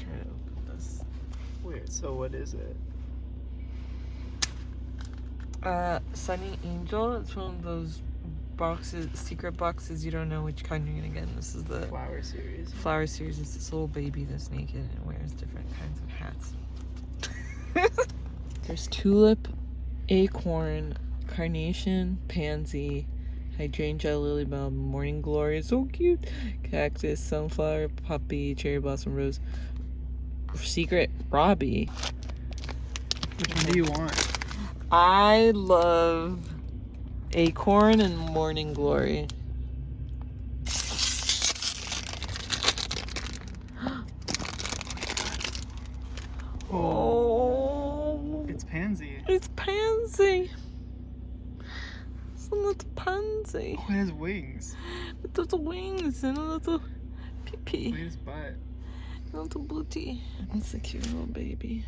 trying to open this. Weird. So what is it? Sunny Angel. It's one of those boxes, secret boxes. You don't know which kind you're gonna get. And this is the Flower series. Flower series. It's this little baby that's naked and wears different kinds of hats. There's tulip, acorn, carnation, pansy, hydrangea, lily bulb, morning glory, so cute, cactus, sunflower, poppy, cherry blossom, rose, secret, Robbie. Which one do you want? I love acorn and morning glory. Oh, It's pansy. it's pansy. It's a little pansy Oh, it has wings. with little wings and a little pee-pee. Look at his butt. A little booty. That's a cute little baby.